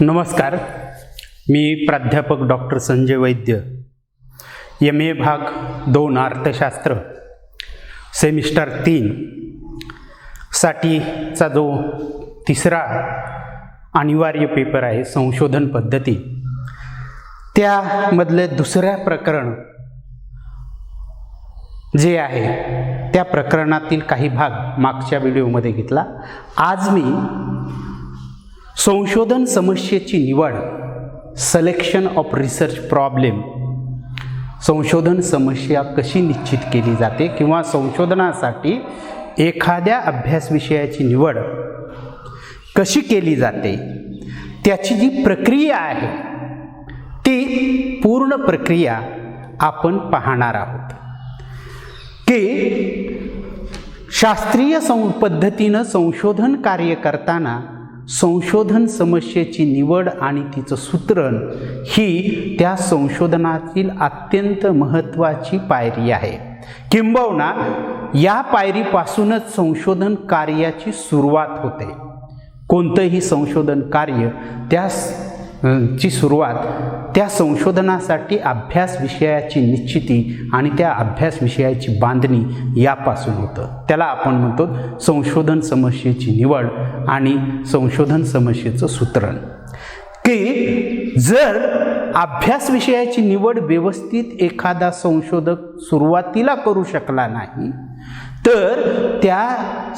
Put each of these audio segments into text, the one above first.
नमस्कार, मी प्राध्यापक डॉक्टर संजय वैद्य, MA भाग 2 अर्थशास्त्र सेमिस्टर 3 साठीचा जो तिसरा अनिवार्य पेपर आहे संशोधन पद्धती, त्यामधले दुसऱ्या प्रकरण जे आहे त्या प्रकरणातील काही भाग मागच्या व्हिडिओमध्ये घेतला. आज मी संशोधन समस्येची निवड, सिलेक्शन ऑफ रिसर्च प्रॉब्लेम, संशोधन समस्या कशी निश्चित केली जाते किंवा संशोधनासाठी एखाद्या अभ्यास विषयाची निवड कशी केली जाते, त्याची जी प्रक्रिया आहे ती पूर्ण प्रक्रिया आपण पाहणार आहोत. की शास्त्रीय पद्धतीनं संशोधन कार्य करताना संशोधन समस्येची निवड आणि तिचं सूत्रण ही त्या संशोधनातील अत्यंत महत्त्वाची पायरी आहे. किंबहुना या पायरीपासूनच संशोधन कार्याची सुरुवात होते. कोणतंही संशोधन कार्य ची सुरुवात त्या संशोधनासाठी अभ्यास विषयाची निश्चिती आणि त्या अभ्यास विषयाची बांधणी यापासून होतं. त्याला आपण म्हणतो संशोधन समस्येची निवड आणि संशोधन समस्येचं सूत्रण. की जर अभ्यास विषयाची निवड व्यवस्थित एखादा संशोधक सुरुवातीला करू शकला नाही तर त्या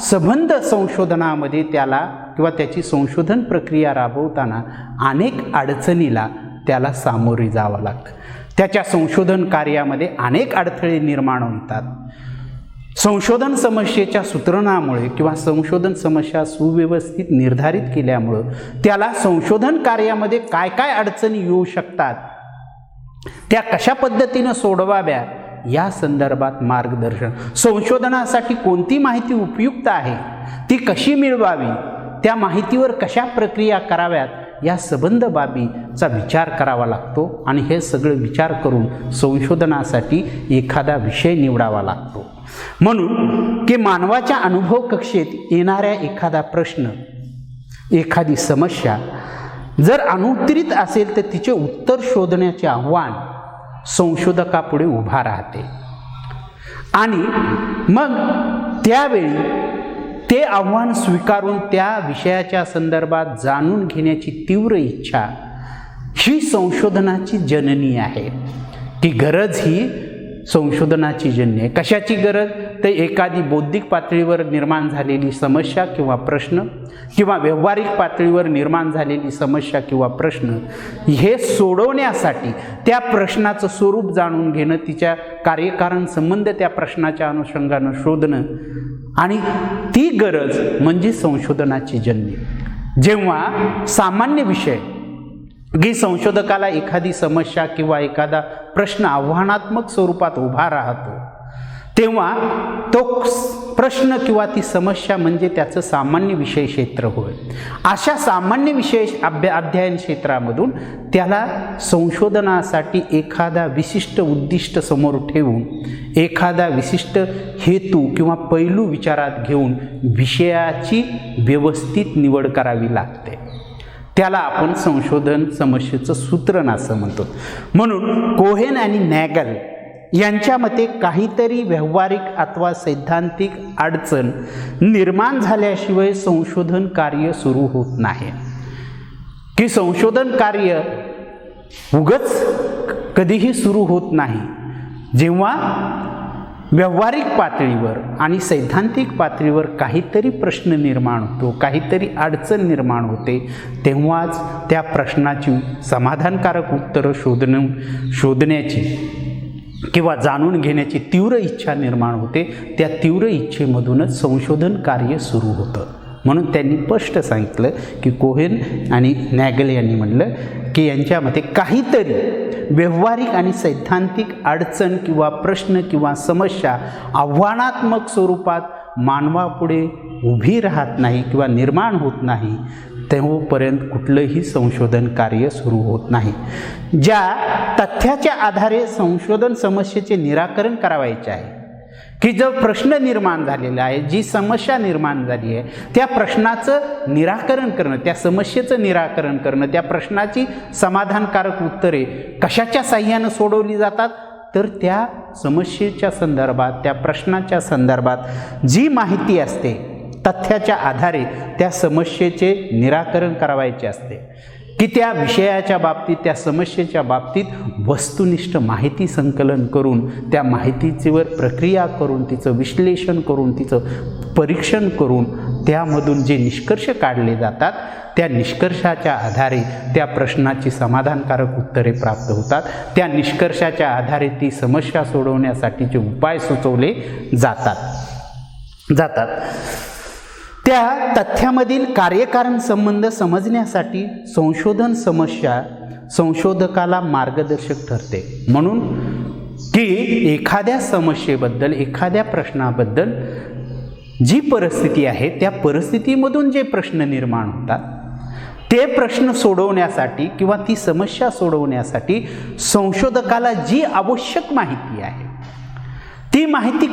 संबंध संशोधनामध्ये त्याला किंवा त्याची संशोधन प्रक्रिया राबवताना अनेक अडचणीला त्याला सामोरे जावं लागतं. त्याच्या संशोधन कार्यामध्ये अनेक अडथळे निर्माण होतात. संशोधन समस्येच्या सूत्रणामुळे किंवा संशोधन समस्या सुव्यवस्थित निर्धारित केल्यामुळं त्याला संशोधन कार्यामध्ये काय काय अडचणी येऊ शकतात, त्या कशा पद्धतीनं सोडवाव्या या संदर्भात मार्गदर्शन, संशोधनासाठी कोणती माहिती उपयुक्त आहे ती कशी मिळवावी, त्या माहितीवर कशा प्रक्रिया कराव्यात या संबंध बाबीचा विचार करावा लागतो. आणि हे सगळं विचार करून संशोधनासाठी एखादा विषय निवडावा लागतो. म्हणून की मानवाच्या अनुभव कक्षेत येणाऱ्या एखादा प्रश्न, एखादी समस्या जर अनुत्तरित असेल तर तिचे उत्तर शोधण्याचे आव्हान संशोधकापुढे उभा राहते. आणि मग त्यावेळी ते आव्हान स्वीकारून त्या विषयाच्या संदर्भात जाणून घेण्याची तीव्र इच्छा ही संशोधनाची जननी आहे. ती गरज ही संशोधनाची जननी आहे. कशाची गरज? तर एखादी बौद्धिक पातळीवर निर्माण झालेली समस्या किंवा प्रश्न किंवा व्यावहारिक पातळीवर निर्माण झालेली समस्या किंवा प्रश्न हे सोडवण्यासाठी त्या प्रश्नाचं स्वरूप जाणून घेणं, तिच्या कार्यकारण संबंध त्या प्रश्नाच्या अनुषंगानं शोधणं, आणि ती गरज म्हणजे संशोधनाची जननी. जेव्हा सामान्य विषय की संशोधकाला एखादी समस्या किंवा एखादा प्रश्न आव्हानात्मक स्वरूपात उभा राहतो तेव्हा तो प्रश्न किंवा ती समस्या म्हणजे त्याचं सामान्य विषय क्षेत्र होय. अशा सामान्य विषय अध्ययन क्षेत्रामधून त्याला संशोधनासाठी एखादा विशिष्ट उद्दिष्ट समोर ठेवून एखादा विशिष्ट हेतू किंवा पैलू विचारात घेऊन विषयाची व्यवस्थित निवड करावी लागते. त्याला आपण संशोधन समस्येचं सूत्रण असं म्हणतो. म्हणून कोहेन आणि नॅगल यांच्या मते काहीतरी व्यावहारिक अथवा सैद्धांतिक अडचण निर्माण झाल्याशिवाय संशोधन कार्य सुरू होत नाही. की संशोधन कार्य उगाच कधीही सुरू होत नाही. जेव्हा व्यावहारिक पातळीवर आणि सैद्धांतिक पातळीवर काहीतरी प्रश्न निर्माण होतो, काहीतरी अडचण निर्माण होते, तेव्हाच त्या प्रश्नाची समाधानकारक उत्तरं शोधण्याची किंवा जाणून घेण्याची तीव्र इच्छा निर्माण होते. त्या तीव्र इच्छेमधूनच संशोधन कार्य सुरू होतं. म्हणून त्यांनी स्पष्ट सांगितलं की कोहेन आणि नॅगल यांनी म्हटलं की यांच्यामध्ये काहीतरी व्यावहारिक आणि सैद्धांतिक अडचण किंवा प्रश्न किंवा समस्या आव्हानात्मक स्वरूपात मानवापुढे उभी राहत नाही किंवा निर्माण होत नाही तेव्हापर्यंत कुठलंही संशोधन कार्य सुरू होत नाही. ज्या तथ्याच्या आधारे संशोधन समस्येचे निराकरण करावायचे आहे की जो प्रश्न निर्माण झालेला आहे, जी समस्या निर्माण झाली आहे, त्या प्रश्नाचं निराकरण करणं, त्या समस्येचं निराकरण करणं, त्या प्रश्नाची समाधानकारक उत्तरे कशाच्या साह्यानं सोडवली जातात, तर त्या समस्येच्या संदर्भात, त्या प्रश्नाच्या संदर्भात जी माहिती असते तथ्याच्या आधारे त्या समस्येचे निराकरण करावायचे असते, की त्या विषयाच्या बाबतीत, त्या समस्येच्या बाबतीत वस्तुनिष्ठ माहिती संकलन करून, त्या माहितीवर प्रक्रिया करून, तिचं विश्लेषण करून, तिचं परीक्षण करून, त्यामधून जे निष्कर्ष काढले जातात, त्या निष्कर्षाच्या आधारे त्या प्रश्नाची समाधानकारक उत्तरे प्राप्त होतात. त्या निष्कर्षाच्या आधारे ती समस्या सोडवण्यासाठीचे उपाय सुचवले जातात. त्या तथ्यामधील कार्यकारण संबंध समजण्यासाठी संशोधन समस्या संशोधकाला मार्गदर्शक ठरते. म्हणून की एखाद्या समस्येबद्दल, एखाद्या प्रश्नाबद्दल जी परिस्थिती आहे, त्या परिस्थितीमधून जे प्रश्न निर्माण होतात, ते प्रश्न सोडवण्यासाठी किंवा ती समस्या सोडवण्यासाठी संशोधकाला जी आवश्यक माहिती आहे, ती माहिती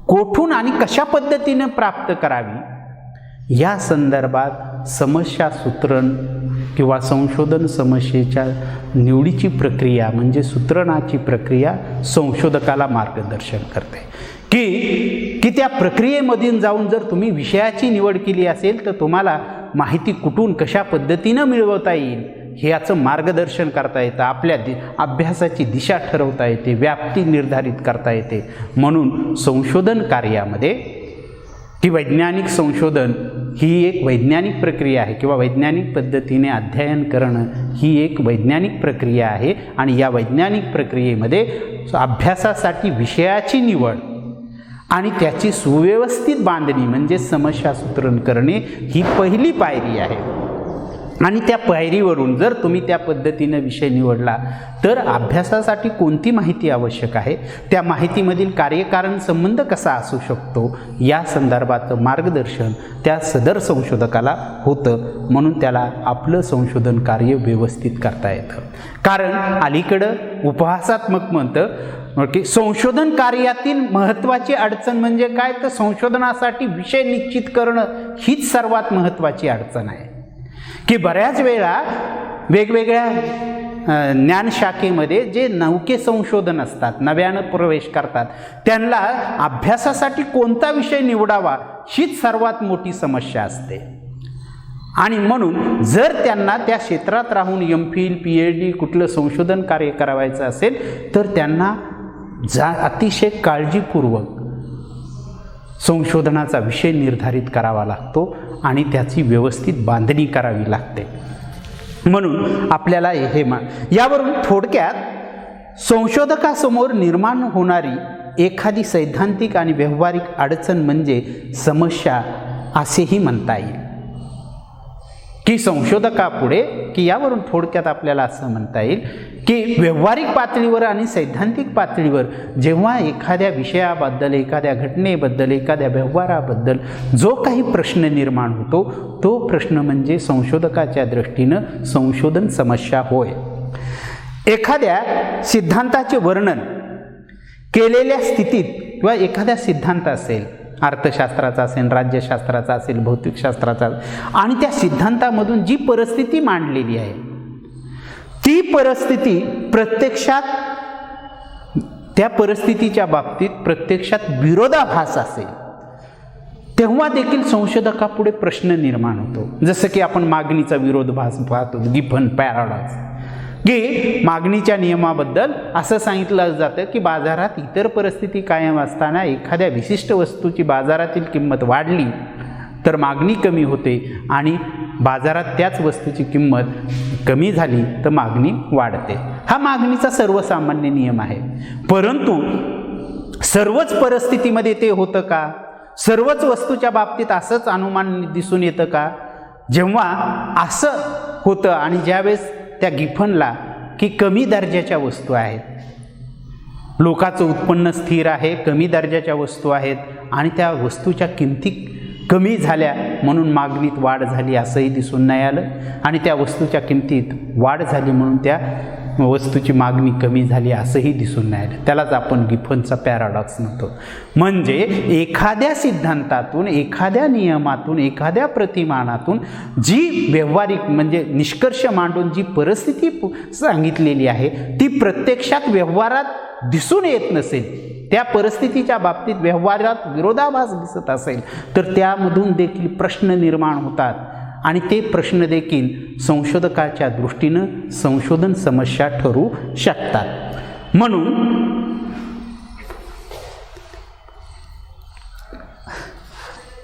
कोठून आणि कशा पद्धतीने प्राप्त करावी, या संदर्भात समस्या सूत्रण किंवा संशोधन समस्येच्या निवडीची प्रक्रिया म्हणजे सूत्रणाची प्रक्रिया संशोधकाला मार्गदर्शन करते. की त्या प्रक्रियेमधून जाऊन जर तुम्ही विषयाची निवड केली असेल तर तुम्हाला माहिती कुठून कशा पद्धतीनं मिळवता येईल ह्याचं मार्गदर्शन करता येतं, आपल्या अभ्यासाची दिशा ठरवता येते, व्याप्ती निर्धारित करता येते. म्हणून संशोधन कार्यामध्ये की वैज्ञानिक संशोधन ही एक वैज्ञानिक प्रक्रिया आहे किंवा वैज्ञानिक पद्धतीने अध्ययन करणं ही एक वैज्ञानिक प्रक्रिया आहे. आणि या वैज्ञानिक प्रक्रियेमध्ये अभ्यासासाठी विषयाची निवड आणि त्याची सुव्यवस्थित बांधणी म्हणजे समस्या सूत्रण करणे ही पहिली पायरी आहे. आणि त्या पायरीवरून जर तुम्ही त्या पद्धतीने विषय निवडला तर अभ्यासासाठी कोणती माहिती आवश्यक आहे, त्या माहितीमधील कार्यकारण संबंध कसा असू शकतो, या संदर्भाचं मार्गदर्शन त्या सदर संशोधकाला होतं. म्हणून त्याला आपलं संशोधन कार्य व्यवस्थित करता येतं. कारण अलीकडं उपहासात्मक म्हणतं की संशोधन कार्यातील महत्त्वाची अडचण म्हणजे काय, तर संशोधनासाठी विषय निश्चित करणं हीच सर्वात महत्त्वाची अडचण आहे. की बऱ्याच वेळा वेगवेगळ्या ज्ञानशाखेमध्ये जे नवके संशोधन असतात, नव्यानं प्रवेश करतात, त्यांना अभ्यासासाठी कोणता विषय निवडावा हीच सर्वात मोठी समस्या असते. आणि म्हणून जर त्यांना त्या क्षेत्रात राहून MPhil PhD कुठलं संशोधन कार्य करावायचं असेल तर त्यांना अतिशय काळजीपूर्वक संशोधनाचा विषय निर्धारित करावा लागतो आणि त्याची व्यवस्थित बांधणी करावी लागते. म्हणून आपल्याला यावरून थोडक्यात संशोधकासमोर निर्माण होणारी एखादी सैद्धांतिक आणि व्यावहारिक अडचण म्हणजे समस्या असेही म्हणता येईल. की संशोधकापुढे की यावरून थोडक्यात आपल्याला असं म्हणता येईल की व्यावहारिक पातळीवर आणि सैद्धांतिक पातळीवर जेव्हा एखाद्या विषयाबद्दल, एखाद्या घटनेबद्दल, एखाद्या व्यवहाराबद्दल जो काही प्रश्न निर्माण होतो तो प्रश्न म्हणजे संशोधकाच्या दृष्टीनं संशोधन समस्या होय. एखाद्या सिद्धांताचे वर्णन केलेल्या स्थितीत किंवा एखाद्या सिद्धांत असेल, अर्थशास्त्राचा असेल, राज्यशास्त्राचा असेल, भौतिकशास्त्राचा, आणि त्या सिद्धांतामधून जी परिस्थिती मांडलेली आहे ती परिस्थिती प्रत्यक्षात त्या परिस्थितीच्या बाबतीत प्रत्यक्षात विरोधाभास असेल तेव्हा देखील संशोधकापुढे प्रश्न निर्माण होतो. जसं की आपण मागणीचा विरोधाभास पाहतो, गिफन पॅराडॉक्स, की मागणीच्या नियमाबद्दल असं सांगितलं जातं की बाजारात इतर परिस्थिती कायम असताना एखाद्या विशिष्ट वस्तूची बाजारातील किंमत वाढली तर मागणी कमी होते आणि बाजारात त्याच वस्तूची किंमत कमी झाली तर मागणी वाढते. हा मागणीचा सर्वसामान्य नियम आहे. परंतु सर्वच परिस्थितीमध्ये ते होतं का? सर्वच वस्तूच्या बाबतीत असंच अनुमान दिसून येतं का? जेव्हा असं होतं आणि ज्यावेळेस त्या गिफनला की कमी दर्जाच्या वस्तू आहेत, लोकांचं उत्पन्न स्थिर आहे, कमी दर्जाच्या वस्तू आहेत आणि त्या वस्तूच्या किमती कमी झाल्या म्हणून मागणीत वाढ झाली असंही दिसून नाही आलं आणि त्या वस्तूच्या किमतीत वाढ झाली म्हणून त्या वस्तूची मागणी कमी झाली असंही दिसून नाही आलं. त्यालाच आपण गिफनचा पॅराडॉक्स म्हणतो. म्हणजे एखाद्या सिद्धांतातून, एखाद्या नियमातून, एखाद्या प्रतिमानातून जी व्यवहारिक म्हणजे निष्कर्ष मांडून जी परिस्थिती सांगितलेली आहे ती प्रत्यक्षात व्यवहारात दिसून येत नसेल, त्या परिस्थितीच्या बाबतीत व्यवहारात विरोधाभास दिसत असेल, तर त्यामधून देखील प्रश्न निर्माण होतात आणि ते प्रश्न देखील संशोधकाच्या दृष्टीनं संशोधन समस्या ठरू शकतात. म्हणून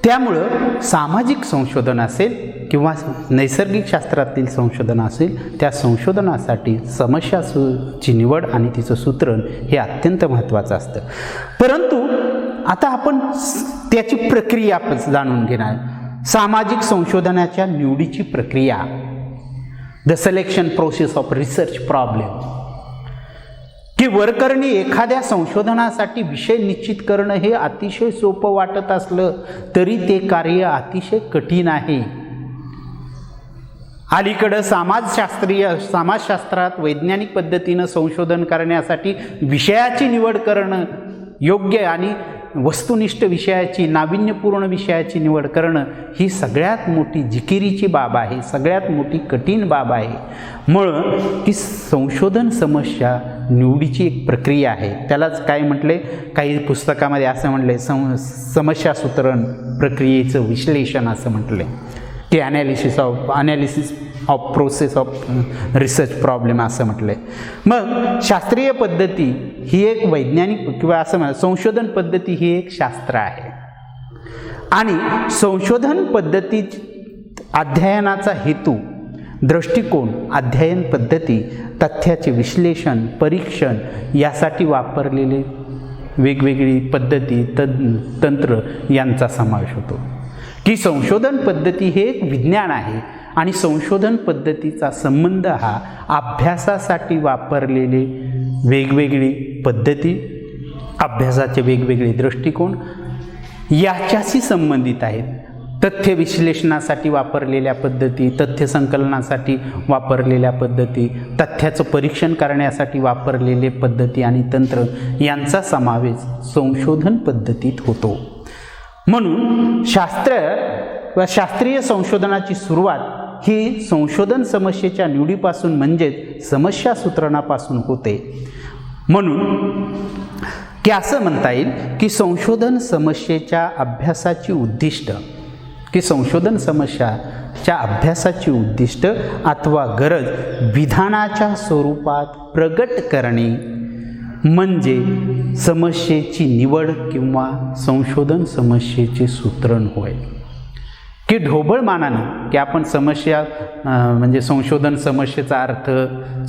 त्यामुळं सामाजिक संशोधन असेल किंवा नैसर्गिक शास्त्रातील संशोधन असेल, त्या संशोधनासाठी समस्याची निवड आणि तिचं सूत्रण हे अत्यंत महत्त्वाचं असतं. परंतु आता आपण त्याची प्रक्रिया जाणून घेणार. सामाजिक संशोधनाच्या निवडीची प्रक्रिया, the selection process of research problem, की वरकरणी एखाद्या संशोधनासाठी विषय निश्चित करणं हे अतिशय सोपं वाटत असलं तरी ते कार्य अतिशय कठीण आहे. अलीकडं समाजशास्त्रात वैज्ञानिक पद्धतीनं संशोधन करण्यासाठी विषयाची निवड करणं योग्य आणि वस्तुनिष्ठ विषयाची, नाविन्यपूर्ण विषयाची निवड करणं ही सगळ्यात मोठी जिकिरीची बाब आहे, सगळ्यात मोठी कठीण बाब आहे. म्हणून की संशोधन समस्या निवडीची एक प्रक्रिया आहे. त्यालाच काय म्हटले, काही पुस्तकामध्ये असं म्हटले समस्या सूत्रण प्रक्रियेचं विश्लेषण असं म्हटले की analysis of process of research problem असं म्हटले. मग शास्त्रीय पद्धती ही एक वैज्ञानिक किंवा असं म्हणा संशोधन पद्धती ही एक शास्त्र आहे आणि संशोधन पद्धती अध्ययनाचा हेतू, दृष्टिकोन, अध्ययन पद्धती, तथ्याचे विश्लेषण, परीक्षण यासाठी वापरलेले वेगवेगळी पद्धती, तंत्र यांचा समावेश होतो. की संशोधन पद्धती हे एक विज्ञान आहे आणि संशोधन पद्धतीचा संबंध हा अभ्यासासाठी वापरलेले वेगवेगळी पद्धती, अभ्यासाचे वेगवेगळे दृष्टिकोन याच्याशी संबंधित आहेत. तथ्य विश्लेषणासाठी वापरलेल्या पद्धती, तथ्य संकलनासाठी वापरलेल्या पद्धती, तथ्याचं परीक्षण करण्यासाठी वापरलेले पद्धती आणि तंत्र यांचा समावेश संशोधन पद्धतीत होतो. म्हणून शास्त्रीय संशोधनाची सुरुवात ही संशोधन समस्येच्या निवडीपासून म्हणजेच समस्या सूत्रणापासून होते. म्हणून की असं म्हणता येईल की संशोधन समस्येच्या अभ्यासाची उद्दिष्ट, की संशोधन समस्याच्या अभ्यासाची उद्दिष्ट अथवा गरज विधानाच्या स्वरूपात प्रगट करणे म्हणजे समस्येची निवड किंवा संशोधन समस्येचे सूत्रण होय. की ढोबळमानानं की आपण समस्या म्हणजे संशोधन समस्येचा अर्थ,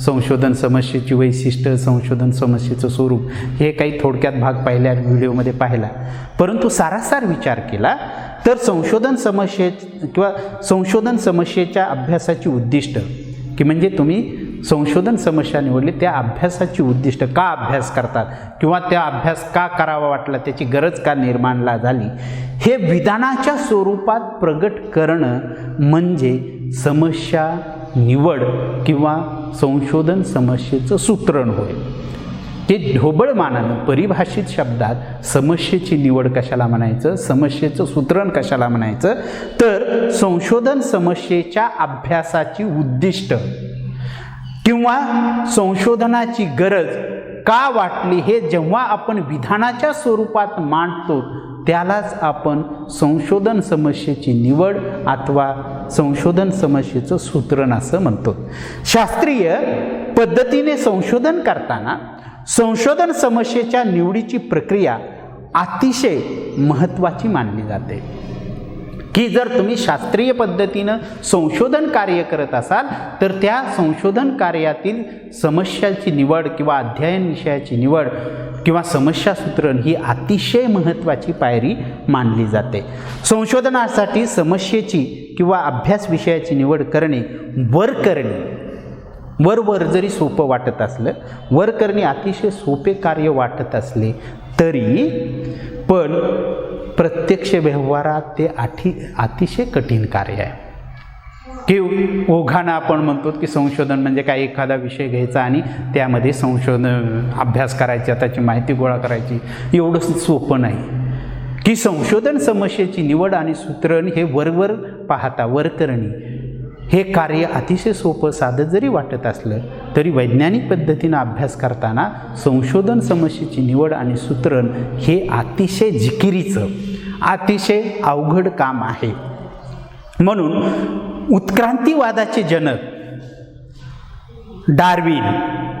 संशोधन समस्येची वैशिष्ट्य, संशोधन समस्येचं स्वरूप हे काही थोडक्यात भाग पहिल्या व्हिडिओमध्ये पाहिला. परंतु सारासार विचार केला तर संशोधन समस्येच्या अभ्यासाची उद्दिष्ट की म्हणजे तुम्ही संशोधन समस्या निवडली त्या अभ्यासाची उद्दिष्ट, का अभ्यास करतात किंवा त्या अभ्यास का करावा वाटला, त्याची गरज का निर्माण झाली, हे विधानाच्या स्वरूपात प्रगट करणं म्हणजे समस्या निवड किंवा संशोधन समस्येचं सूत्रण होय. ते ढोबळमानानं परिभाषित शब्दात समस्येची निवड कशाला म्हणायचं, समस्येचं सूत्रण कशाला म्हणायचं, तर संशोधन समस्येच्या अभ्यासाची उद्दिष्ट किंवा संशोधनाची गरज का वाटली हे जेव्हा आपण विधानाच्या स्वरूपात मांडतो त्यालाच आपण संशोधन समस्येची निवड अथवा संशोधन समस्येचं सूत्रण असं म्हणतो. शास्त्रीय पद्धतीने संशोधन करताना संशोधन समस्येच्या निवडीची प्रक्रिया अतिशय महत्त्वाची मानली जाते. की जर तुम्ही शास्त्रीय पद्धतीनं संशोधन कार्य करत असाल तर त्या संशोधन कार्यातील समस्याची निवड किंवा अध्ययन विषयाची निवड किंवा समस्या सूत्रण ही अतिशय महत्त्वाची पायरी मानली जाते. संशोधनासाठी समस्येची किंवा अभ्यास विषयाची निवड करणे वर जरी सोपं वाटत असलं, वर करणे अतिशय सोपे कार्य वाटत असले तरी पण प्रत्यक्ष व्यवहारात ते अतिशय कठीण कार्य आहे. की ओघानं आपण म्हणतो की संशोधन म्हणजे काय, एखादा विषय घ्यायचा आणि त्यामध्ये संशोधन अभ्यास करायचा, त्याची माहिती गोळा करायची, एवढं सोपं नाही. की संशोधन समस्येची निवड आणि सूत्रण हे वरवर पाहता वरकरणी हे कार्य अतिशय सोपं साधं जरी वाटत असलं तरी वैज्ञानिक पद्धतीनं अभ्यास करताना संशोधन समस्येची निवड आणि सूत्रण हे अतिशय जिकिरीचं, अतिशय अवघड काम आहे. म्हणून उत्क्रांतीवादाचे जनक डार्विन,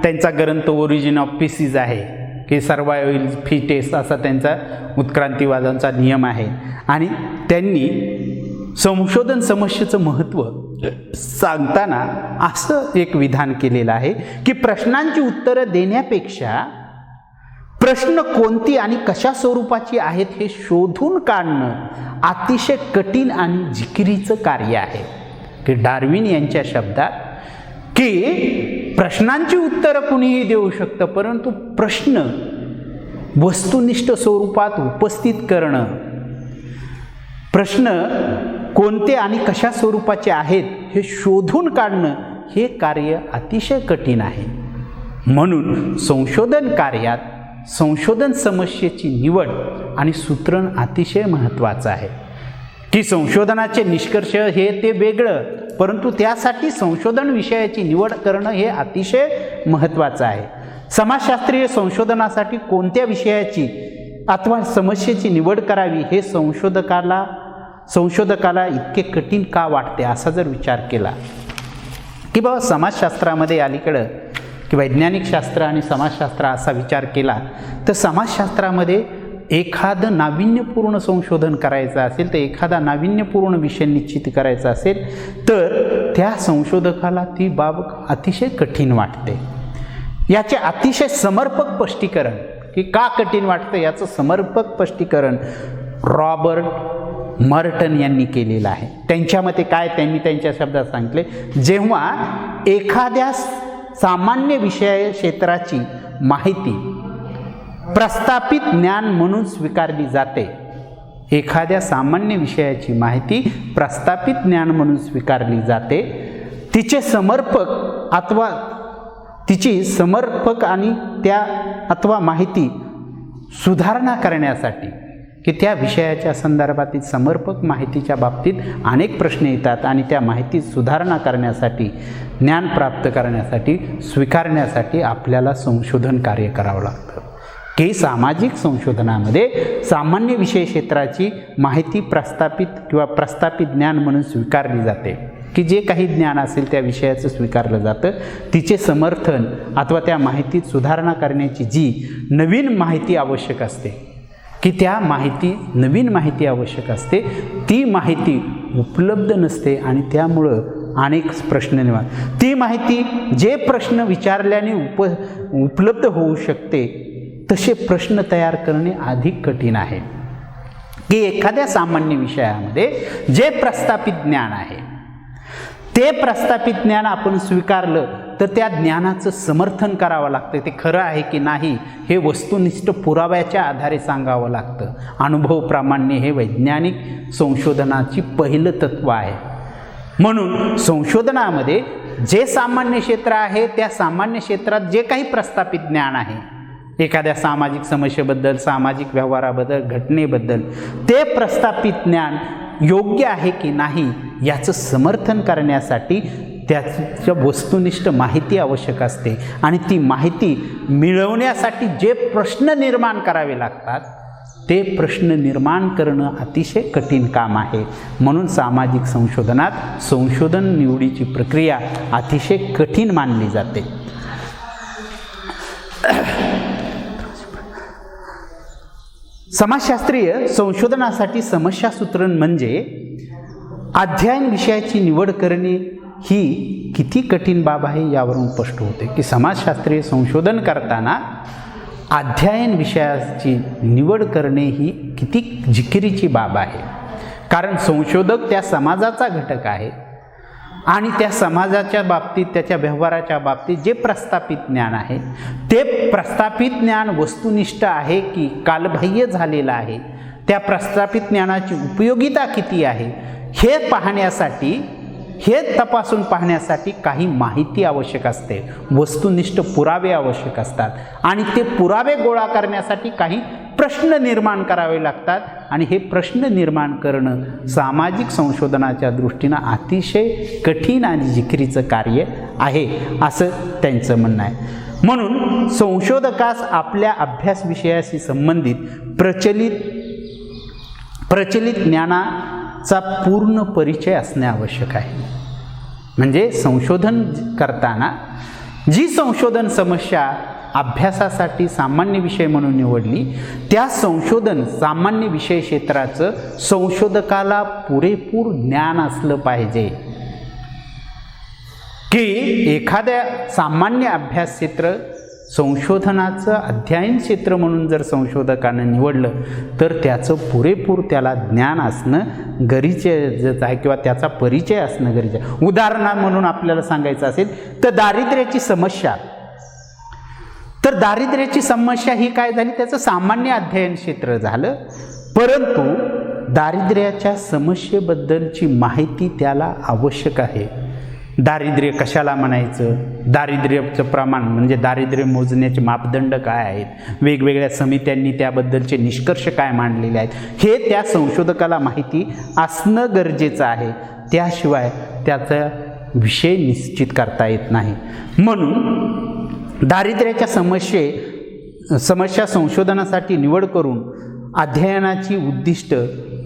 त्यांचा ग्रंथ ओरिजिन ऑफ स्पीसीज आहे की सर्वायवल फिटेस्ट असा त्यांचा उत्क्रांतीवादांचा नियम आहे. आणि त्यांनी संशोधन समस्येचं महत्त्व सांगताना असं एक विधान केलेलं आहे की प्रश्नांची उत्तरं देण्यापेक्षा प्रश्न कोणती आणि कशा स्वरूपाची आहेत हे शोधून काढणं अतिशय कठीण आणि जिकिरीचं कार्य आहे. की डार्विन यांच्या शब्दात की प्रश्नांची उत्तरं कुणीही देऊ शकतं, परंतु प्रश्न वस्तुनिष्ठ स्वरूपात उपस्थित करणं, प्रश्न कोणते आणि कशा स्वरूपाचे आहेत हे शोधून काढणं हे कार्य अतिशय कठीण आहे. म्हणून संशोधन कार्यात संशोधन समस्येची निवड आणि सूत्रण अतिशय महत्त्वाचं आहे. की संशोधनाचे निष्कर्ष हे ते वेगळं, परंतु त्यासाठी संशोधन विषयाची निवड करणं हे अतिशय महत्त्वाचं आहे. समाजशास्त्रीय संशोधनासाठी कोणत्या विषयाची अथवा समस्येची निवड करावी हे संशोधकाला इतके कठीण का वाटते असा जर विचार केला की बाबा समाजशास्त्रामध्ये अलीकडं की वैज्ञानिक शास्त्र आणि समाजशास्त्र असा विचार केला तर समाजशास्त्रामध्ये एखादं नाविन्यपूर्ण संशोधन करायचं असेल तर एखादा नाविन्यपूर्ण विषय निश्चित करायचा असेल तर त्या संशोधकाला ती बाब अतिशय कठीण वाटते. याचे अतिशय समर्पक स्पष्टीकरण की का कठीण वाटतं याचं समर्पक स्पष्टीकरण रॉबर्ट मर्टन यांनी केलेलं आहे. त्यांच्या मते काय, त्यांनी त्यांच्या शब्दात सांगितले, जेव्हा एखाद्या सामान्य विषय क्षेत्राची माहिती प्रस्थापित ज्ञान म्हणून स्वीकारली जाते, एखाद्या सामान्य विषयाची माहिती प्रस्थापित ज्ञान म्हणून स्वीकारली जाते, तिचे समर्पक अथवा तिची समर्पक आणि त्या अथवा माहिती सुधारणा करण्यासाठी की त्या विषयाच्या संदर्भातील समर्पक माहितीच्या बाबतीत अनेक प्रश्न येतात आणि त्या माहितीत सुधारणा करण्यासाठी, ज्ञान प्राप्त करण्यासाठी, स्वीकारण्यासाठी आपल्याला संशोधन कार्य करावं लागतं. की सामाजिक संशोधनामध्ये सामान्य विषय क्षेत्राची माहिती प्रस्थापित ज्ञान म्हणून स्वीकारली जाते की जे काही ज्ञान असेल त्या विषयाचं स्वीकारलं जातं, तिचे समर्थन अथवा त्या माहितीत सुधारणा करण्याची जी नवीन माहिती आवश्यक असते की त्या नवीन माहिती आवश्यक असते, ती माहिती उपलब्ध नसते आणि त्यामुळं अनेक प्रश्न निर्माण, ती माहिती जे प्रश्न विचारल्याने उपलब्ध होऊ शकते तसे प्रश्न तयार करणे अधिक कठीण आहे. की एखाद्या सामान्य विषयामध्ये जे प्रस्थापित ज्ञान आहे ते प्रस्थापित ज्ञान आपण स्वीकारलं तर त्या ज्ञानाचं समर्थन करावं लागतं. ते खरं आहे की नाही हे वस्तुनिष्ठ पुराव्याच्या आधारे सांगावं लागतं. अनुभव प्रामाण्य हे वैज्ञानिक संशोधनाची पहिलं तत्व आहे. म्हणून संशोधनामध्ये जे सामान्य क्षेत्र आहे त्या सामान्य क्षेत्रात जे काही प्रस्थापित ज्ञान आहे एखाद्या सामाजिक समस्येबद्दल, सामाजिक व्यवहाराबद्दल, घटनेबद्दल, ते प्रस्थापित ज्ञान योग्य आहे की नाही याचं समर्थन करण्यासाठी त्याच्या वस्तुनिष्ठ माहिती आवश्यक असते आणि ती माहिती मिळवण्यासाठी जे प्रश्न निर्माण करावे लागतात ते प्रश्न निर्माण करणं अतिशय कठीण काम आहे. म्हणून सामाजिक संशोधनात संशोधन निवडीची प्रक्रिया अतिशय कठीण मानली जाते. समाजशास्त्रीय संशोधनासाठी समस्या सूत्रण म्हणजे अध्ययन विषयाची निवड करणे ही किती कठीण बाब आहे यावरून स्पष्ट होते की समाजशास्त्रीय संशोधन करताना अध्ययन विषयाची निवड करणे ही किती जिकिरीची बाब आहे. कारण संशोधक त्या समाजाचा घटक आहे आणि त्या समाजाच्या बाबतीत, त्याच्या व्यवहाराच्या बाबतीत जे प्रस्थापित ज्ञान आहे ते प्रस्थापित ज्ञान वस्तुनिष्ठ आहे की कालबाह्य झालेलं आहे, त्या प्रस्थापित ज्ञानाची उपयोगिता किती आहे हे पाहण्यासाठी हे तपासून पाहण्यासाठी काही माहिती आवश्यक असते, वस्तुनिष्ठ पुरावे आवश्यक असतात आणि ते पुरावे गोळा करण्यासाठी काही प्रश्न निर्माण करावे लागतात आणि हे प्रश्न निर्माण करणं सामाजिक संशोधनाच्या दृष्टीनं अतिशय कठीण आणि जिकिरीचं कार्य आहे असं त्यांचं म्हणणं आहे. म्हणून संशोधकास आपल्या अभ्यास विषयाशी संबंधित प्रचलित ज्ञानाचा पूर्ण परिचय असणे आवश्यक आहे. म्हणजे संशोधन करताना जी संशोधन समस्या अभ्यासासाठी सामान्य विषय म्हणून निवडली, त्या संशोधन सामान्य विषय क्षेत्राचं संशोधकाला पुरेपूर ज्ञान असलं पाहिजे. की एखाद्या सामान्य अभ्यास क्षेत्र संशोधनाचं अध्ययन क्षेत्र म्हणून जर संशोधकानं निवडलं तर त्याचं पुरेपूर त्याला ज्ञान असणं गरजेचं आहे किंवा त्याचा परिचय असणं गरजेचं आहे. उदाहरण म्हणून आपल्याला सांगायचं असेल तर दारिद्र्याची समस्या ही काय झाली, त्याचं सामान्य अध्ययन क्षेत्र झालं, परंतु दारिद्र्याच्या समस्येबद्दलची माहिती त्याला आवश्यक आहे. दारिद्र्य कशाला म्हणायचं, दारिद्र्याचं प्रमाण म्हणजे दारिद्र्य मोजण्याचे मापदंड काय आहेत, वेगवेगळ्या समित्यांनी त्याबद्दलचे निष्कर्ष काय मांडलेले आहेत, हे त्या संशोधकाला माहिती असणं गरजेचं आहे. त्याशिवाय त्याचा विषय निश्चित करता येत नाही. म्हणून दारिद्र्याच्या समस्या संशोधनासाठी निवड करून अध्ययनाची उद्दिष्ट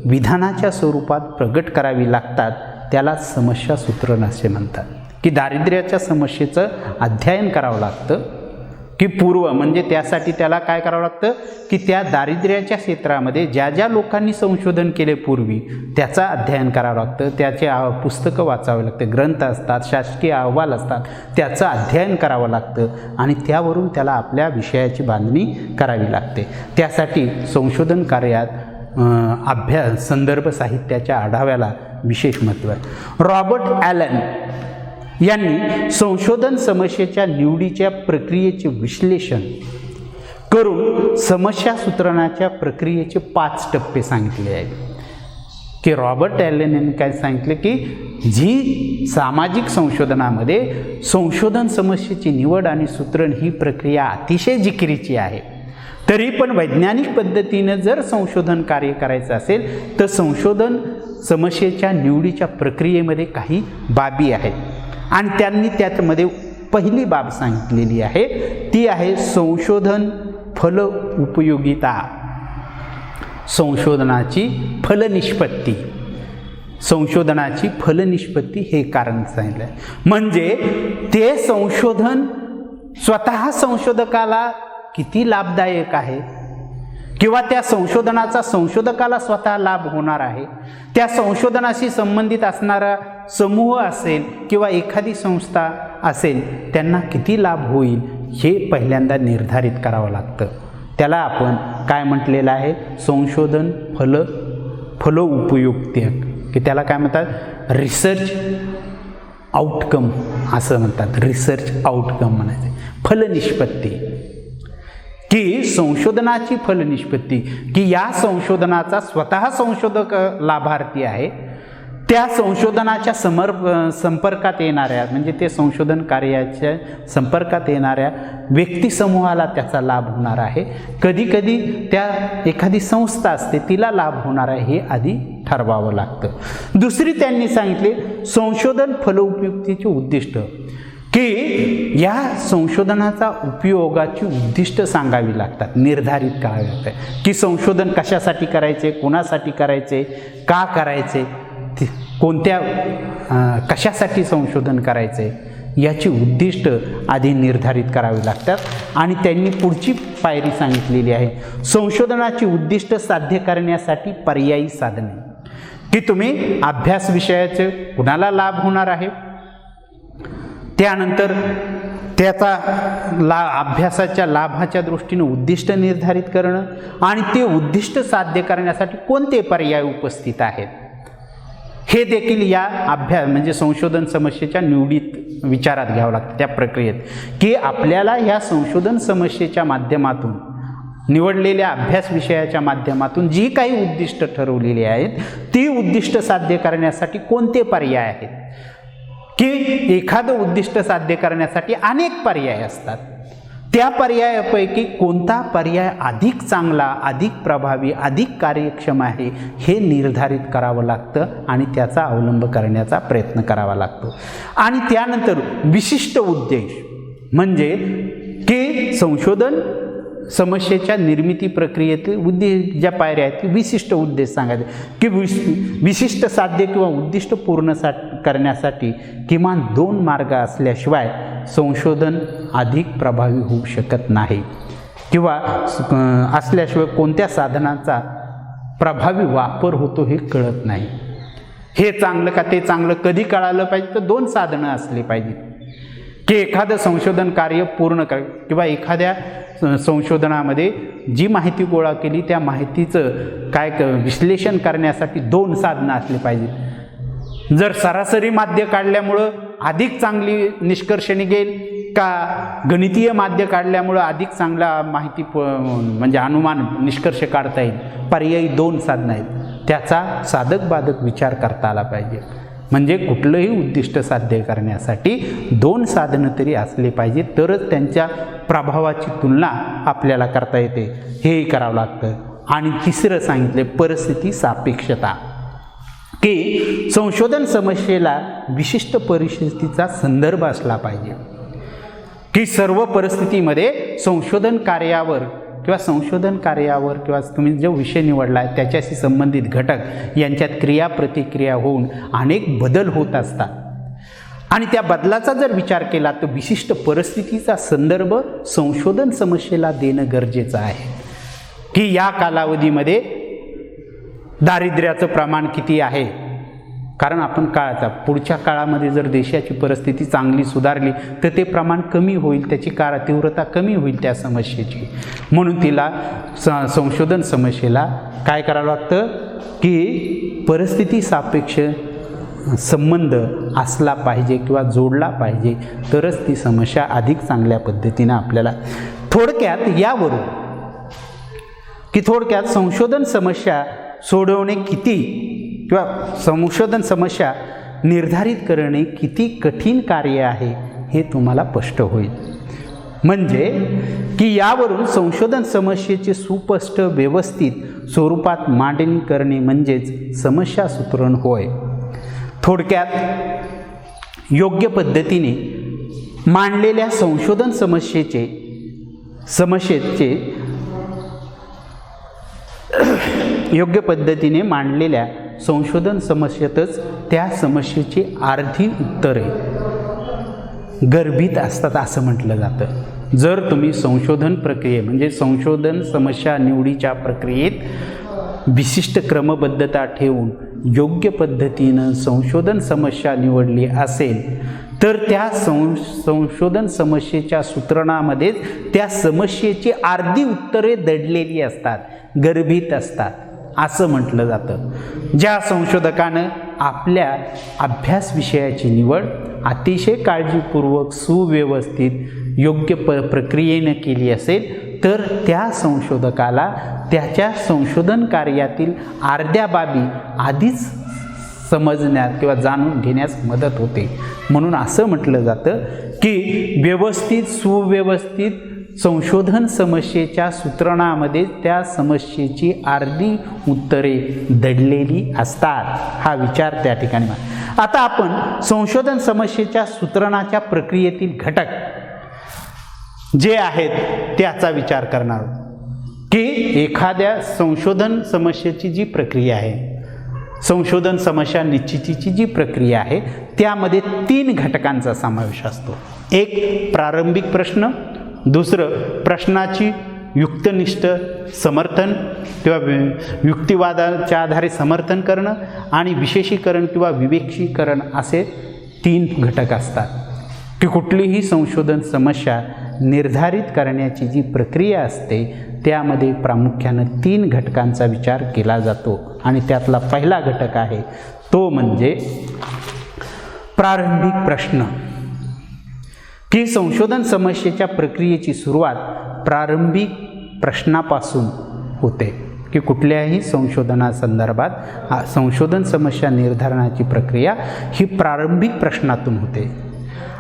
विधानाच्या स्वरूपात प्रगट करावी लागतात. त्याला समस्या सूत्रण असे म्हणतात. की दारिद्र्याच्या समस्येचं अध्ययन करावं लागतं की पूर्व म्हणजे त्यासाठी त्याला काय करावं लागतं की त्या दारिद्र्याच्या क्षेत्रामध्ये ज्या ज्या लोकांनी संशोधन केले पूर्वी त्याचं अध्ययन करावं लागतं, त्याचे पुस्तकं वाचावे लागते, ग्रंथ असतात, शासकीय अहवाल असतात, त्याचं अध्ययन करावं लागतं आणि त्यावरून त्याला आपल्या विषयाची बांधणी करावी लागते. त्यासाठी संशोधन कार्यात संदर्भ साहित्याच्या आढाव्याला विशेष महत्त्व आहे. रॉबर्ट ॲलन यांनी संशोधन समस्येच्या निवडीच्या प्रक्रियेचे विश्लेषण करून समस्या सूत्रणाच्या प्रक्रियेचे 5 टप्पे सांगितले आहेत. की रॉबर्ट ॲलन यांनी काय सांगितले की जी सामाजिक संशोधनामध्ये संशोधन समस्येची निवड आणि सूत्रण ही प्रक्रिया अतिशय जिकिरीची आहे, तरी पण वैज्ञानिक पद्धतीनं जर संशोधन कार्य करायचं असेल तर संशोधन समस्येच्या निवडीच्या प्रक्रियेमध्ये काही बाबी आहेत आणि त्यांनी त्यामध्ये पहिली बाब सांगितलेली आहे ती आहे संशोधन फल उपयोगिता. संशोधनाची फलनिष्पत्ती हे कारण सांगितलं आहे. म्हणजे ते संशोधन स्वतः संशोधकाला किती लाभदायक आहे किंवा त्या संशोधनाचा संशोधकाला स्वतः लाभ होणार आहे, त्या संशोधनाशी संबंधित असणारा समूह असेल किंवा एखादी संस्था असेल त्यांना किती लाभ होईल हे पहिल्यांदा निर्धारित करावं लागतं. त्याला आपण काय म्हटलेलं आहे, संशोधन फलोपयुक्त की त्याला काय म्हणतात, रिसर्च आउटकम असं म्हणतात. रिसर्च आउटकम म्हणायचे. फलनिष्पत्ती की संशोधनाची फलनिष्पत्ती की या संशोधनाचा स्वतः संशोधक लाभार्थी आहे, त्या संशोधनाच्या संपर्कात येणाऱ्या म्हणजे ते संशोधन कार्याच्या संपर्कात येणाऱ्या व्यक्तिसमूहाला त्याचा लाभ होणार आहे. कधीकधी त्या एखादी संस्था असते तिला लाभ होणार आहे हे आधी ठरवावं लागतं. दुसरी त्यांनी सांगितले संशोधन फलोपयुक्तीचे उद्दिष्ट की या संशोधनाचा उपयोगाची उद्दिष्ट सांगावी लागतात, निर्धारित करावी लागतात की संशोधन कशासाठी करायचे, कोणासाठी करायचे, का करायचे, कशासाठी संशोधन करायचे याची उद्दिष्ट आधी निर्धारित करावी लागतात. आणि त्यांनी पुढची पायरी सांगितलेली आहे संशोधनाची उद्दिष्ट साध्य करण्यासाठी पर्यायी साधने. की तुम्ही अभ्यास विषयाचे कुणाला लाभ होणार आहे, त्यानंतर त्याचा अभ्यासाच्या लाभाच्या दृष्टीने उद्दिष्ट निर्धारित करणं आणि ते उद्दिष्ट साध्य करण्यासाठी कोणते पर्याय उपस्थित आहेत हे देखील या अभ्यास म्हणजे संशोधन समस्येच्या निवडीत विचारात घ्यावं लागतं. त्या प्रक्रियेत की आपल्याला ह्या संशोधन समस्येच्या माध्यमातून निवडलेल्या अभ्यास विषयाच्या माध्यमातून जी काही उद्दिष्ट ठरवलेली आहेत ती उद्दिष्ट साध्य करण्यासाठी कोणते पर्याय आहेत की एखादं उद्दिष्ट साध्य करण्यासाठी अनेक पर्याय असतात. त्या पर्यायापैकी कोणता पर्याय अधिक चांगला, अधिक प्रभावी, अधिक कार्यक्षम आहे हे निर्धारित करावं लागतं आणि त्याचा अवलंब करण्याचा प्रयत्न करावा लागतो. आणि त्यानंतर विशिष्ट उद्देश म्हणजे की संशोधन समस्येच्या निर्मिती प्रक्रियेतील ज्या पायऱ्या आहेत ती विशिष्ट उद्देश सांगायचे की विशिष्ट साध्य किंवा उद्दिष्ट पूर्ण करण्यासाठी किमान 2 मार्ग असल्याशिवाय संशोधन अधिक प्रभावी होऊ शकत नाही किंवा असल्याशिवाय कोणत्या साधनांचा प्रभावी वापर होतो हे कळत नाही. हे चांगलं का ते चांगलं कधी कळालं पाहिजे तर 2 साधनं असली पाहिजेत की एखादं संशोधन कार्य पूर्ण किंवा एखाद्या संशोधनामध्ये जी माहिती गोळा केली त्या माहितीचं विश्लेषण करण्यासाठी 2 साधनं असली पाहिजेत. जर सरासरी माध्य काढल्यामुळं अधिक चांगली निष्कर्ष निघेल का गणितीय माध्य काढल्यामुळं अधिक चांगला माहिती म्हणजे अनुमान निष्कर्ष काढता येईल, पर्यायी 2 साधनं आहेत. त्याचा साधक बाधक विचार करता आला पाहिजे. म्हणजे कुठलंही उद्दिष्ट साध्य करण्यासाठी 2 साधनं तरी असले पाहिजे तरच त्यांच्या प्रभावाची तुलना आपल्याला करता येते. हेही करावं लागतं. आणि तिसरं सांगितले परिस्थिती सापेक्षता की संशोधन समस्येला विशिष्ट परिस्थितीचा संदर्भ असला पाहिजे की सर्व परिस्थितीमध्ये संशोधन कार्यावर किंवा तुम्ही जो विषय निवडला आहे त्याच्याशी संबंधित घटक यांच्यात क्रियाप्रतिक्रिया होऊन अनेक बदल होत असतात. आणि त्या बदलाचा जर विचार केला तर विशिष्ट परिस्थितीचा संदर्भ संशोधन समस्येला देणं गरजेचं आहे की या कालावधीमध्ये दारिद्र्याचं प्रमाण किती आहे. कारण आपण पुढच्या काळामध्ये जर देशाची परिस्थिती चांगली सुधारली तर ते प्रमाण कमी होईल, त्याची तीव्रता कमी होईल त्या समस्येची. म्हणून तिला संशोधन समस्येला काय करावं लागतं की परिस्थिती सापेक्ष संबंध असला पाहिजे किंवा जोडला पाहिजे तरच ती समस्या अधिक चांगल्या पद्धतीनं आपल्याला थोडक्यात संशोधन समस्या सोडवणे किंवा संशोधन समस्या निर्धारित करणे किती कठीण कार्य आहे हे तुम्हाला स्पष्ट होईल. म्हणजे की यावरून संशोधन समस्येचे सुस्पष्ट व्यवस्थित स्वरूपात मांडणी करणे म्हणजेच समस्या सूत्रण होय. थोडक्यात योग्य पद्धतीने मांडलेल्या संशोधन समस्येचे योग्य पद्धतीने मांडलेल्या संशोधन समस्येतच त्या समस्येची अर्धी उत्तरे गर्भित असतात असं म्हटलं जातं. जर तुम्ही संशोधन प्रक्रिये म्हणजे संशोधन समस्या निवडीच्या प्रक्रियेत विशिष्ट क्रमबद्धता ठेवून योग्य पद्धतीनं संशोधन समस्या निवडली असेल तर त्या संशोधन समस्येच्या सूत्रणामध्येच त्या समस्येची अर्धी उत्तरे दडलेली असतात, गर्भित असतात असं म्हटलं जातं. ज्या संशोधकानं आपल्या अभ्यास विषयाची निवड अतिशय काळजीपूर्वक सुव्यवस्थित योग्य प्रक्रियेनं केली असेल तर त्या संशोधकाला त्याच्या संशोधन कार्यातील अर्ध्या बाबी आधीच समजण्यात किंवा जाणून घेण्यास मदत होते. म्हणून असं म्हटलं जातं की सुव्यवस्थित संशोधन समस्येच्या सूत्रणामध्ये त्या समस्येची अर्धी उत्तरे दडलेली असतात. हा विचार त्या ठिकाणी. आता आपण संशोधन समस्येच्या सूत्रणाच्या प्रक्रियेतील घटक जे आहेत त्याचा विचार करणार की एखाद्या संशोधन समस्येची जी प्रक्रिया आहे, संशोधन समस्या निश्चितीची जी प्रक्रिया आहे त्यामध्ये 3 घटकांचा समावेश असतो. एक प्रारंभिक प्रश्न, दुसरं प्रश्नाची युक्तनिष्ठ समर्थन किंवा युक्तिवादाच्या आधारे समर्थन करणं आणि विशेषीकरण किंवा विवेकीकरण असे 3 घटक असतात की कुठलीही संशोधन समस्या निर्धारित करण्याची जी प्रक्रिया असते त्यामध्ये प्रामुख्यानं 3 घटकांचा विचार केला जातो. आणि त्यातला पहिला घटक आहे तो म्हणजे प्रारंभिक प्रश्न. की संशोधन समस्येच्या प्रक्रियेची सुरुवात प्रारंभिक प्रश्नापासून होते. की कुठल्याही संशोधनासंदर्भात संशोधन समस्या निर्धारणाची प्रक्रिया ही प्रारंभिक प्रश्नातून होते.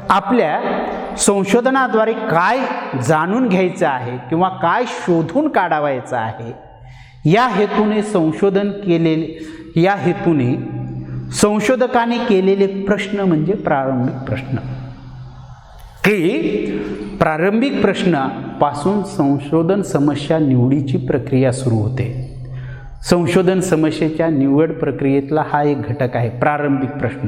आपल्या संशोधनाद्वारे काय जाणून घ्यायचं आहे किंवा काय शोधून काढावायचं आहे या हेतूने संशोधकाने केलेले प्रश्न म्हणजे प्रारंभिक प्रश्न, की प्रारंभिक प्रश्नापासून संशोधन समस्या निवडीची प्रक्रिया सुरू होते. संशोधन समस्येच्या निवड प्रक्रियेतला हा एक घटक आहे प्रारंभिक प्रश्न,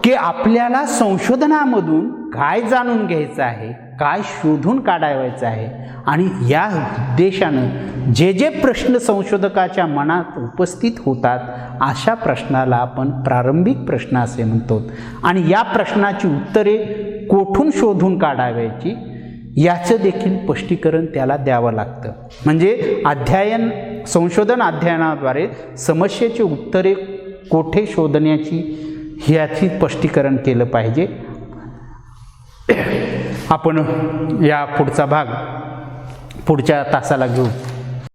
की आपल्याला संशोधनामधून काय जाणून घ्यायचं आहे, काय शोधून काढावायचं आहे आणि या उद्देशानं जे जे प्रश्न संशोधकाच्या मनात उपस्थित होतात अशा प्रश्नाला आपण प्रारंभिक प्रश्न असे म्हणतो. आणि या प्रश्नाची उत्तरे कोठून शोधून काढावायची याचं देखील स्पष्टीकरण त्याला द्यावं लागतं. म्हणजे संशोधन अध्ययनाद्वारे समस्येची उत्तरे कोठे शोधण्याची ह्याची स्पष्टीकरण केलं पाहिजे. आपण या पुढचा भाग पुढच्या तासाला घेऊ.